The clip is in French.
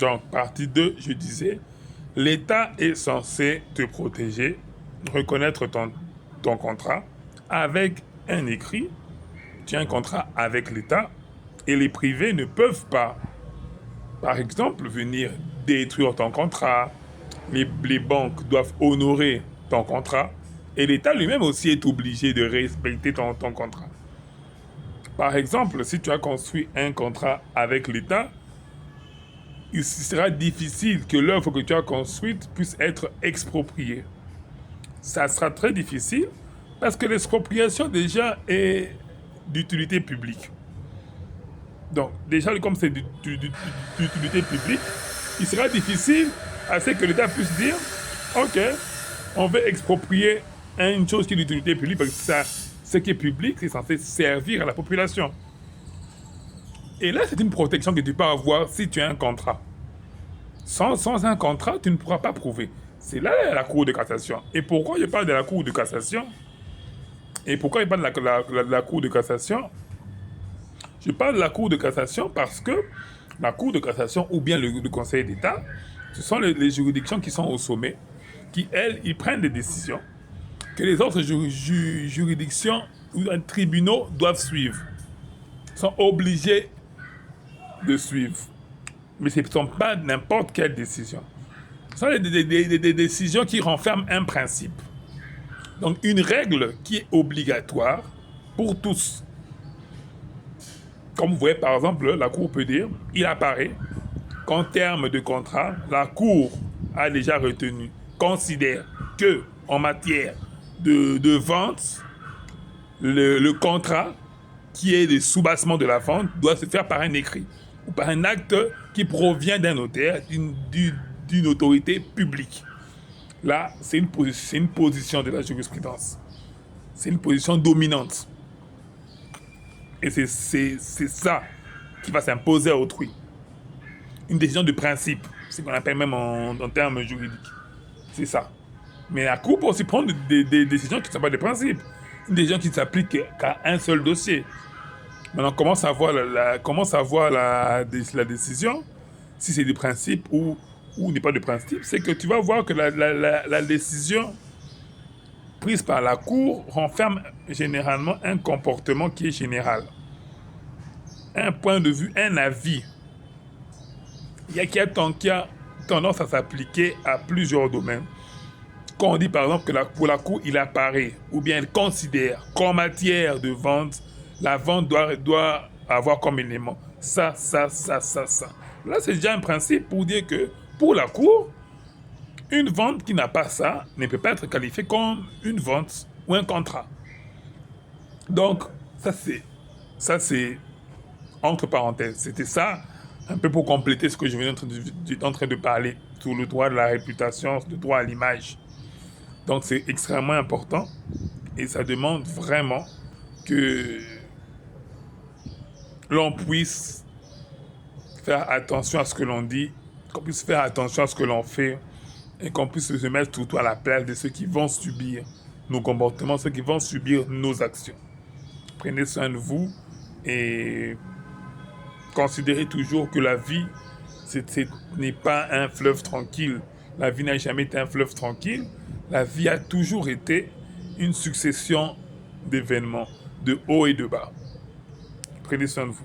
Donc, partie 2, je disais, l'État est censé te protéger, reconnaître ton contrat avec un écrit. Tu as un contrat avec l'État et les privés ne peuvent pas, par exemple, venir détruire ton contrat. Les banques doivent honorer ton contrat et l'État lui-même aussi est obligé de respecter ton contrat. Par exemple, si tu as construit un contrat avec l'État, il sera difficile que l'œuvre que tu as construite puisse être expropriée. Ça sera très difficile parce que l'expropriation déjà est d'utilité publique. Donc déjà comme c'est d'utilité publique, il sera difficile à ce que l'État puisse dire ok, on veut exproprier une chose qui est d'utilité publique parce que ça, ce qui est public, c'est censé servir à la population. Et là, c'est une protection que tu peux avoir si tu as un contrat. Sans un contrat, tu ne pourras pas prouver. C'est là la Cour de cassation. Et pourquoi je parle de la Cour de cassation? Et pourquoi je parle de la Cour de cassation? Je parle de la Cour de cassation parce que la Cour de cassation ou bien le Conseil d'État, ce sont les juridictions qui sont au sommet, qui, elles, ils prennent des décisions que les autres juridictions ou tribunaux doivent suivre, sont obligés de suivre. Mais ce ne sont pas n'importe quelle décision. Ce sont des décisions qui renferment un principe. Donc une règle qui est obligatoire pour tous. Comme vous voyez par exemple, la Cour peut dire, il apparaît qu'en termes de contrat, la Cour a déjà retenu, considère que en matière de vente, le contrat qui est le soubassement de la vente doit se faire par un écrit ou par un acte qui provient d'un notaire, d'une autorité publique. Là, c'est une position de la jurisprudence. C'est une position dominante. Et c'est ça qui va s'imposer à autrui. Une décision de principe, c'est ce qu'on appelle même en termes juridiques. C'est ça. Mais la Cour peut aussi prendre des décisions qui ne sont pas des principes. Une décision qui ne s'applique qu'à un seul dossier. Maintenant, comment savoir la décision, si c'est des principes ou n'est pas de principe, c'est que tu vas voir que la décision prise par la Cour renferme généralement un comportement qui est général. Un point de vue, un avis. Qui a tendance à s'appliquer à plusieurs domaines. Quand on dit par exemple que pour la Cour, il apparaît, ou bien elle considère qu'en matière de vente, la vente doit avoir comme élément ça. Là, c'est déjà un principe pour dire que pour la Cour, une vente qui n'a pas ça ne peut pas être qualifiée comme une vente ou un contrat. Donc, ça c'est entre parenthèses. C'était ça, un peu pour compléter ce que je viens en train de parler sur le droit de la réputation, le droit à l'image. Donc, c'est extrêmement important et ça demande vraiment que l'on puisse faire attention à ce que l'on dit, qu'on puisse faire attention à ce que l'on fait et qu'on puisse se mettre surtout à la place de ceux qui vont subir nos comportements, ceux qui vont subir nos actions. Prenez soin de vous et considérez toujours que la vie, ce n'est pas un fleuve tranquille. La vie n'a jamais été un fleuve tranquille. La vie a toujours été une succession d'événements, de haut et de bas. Prenez soin de vous.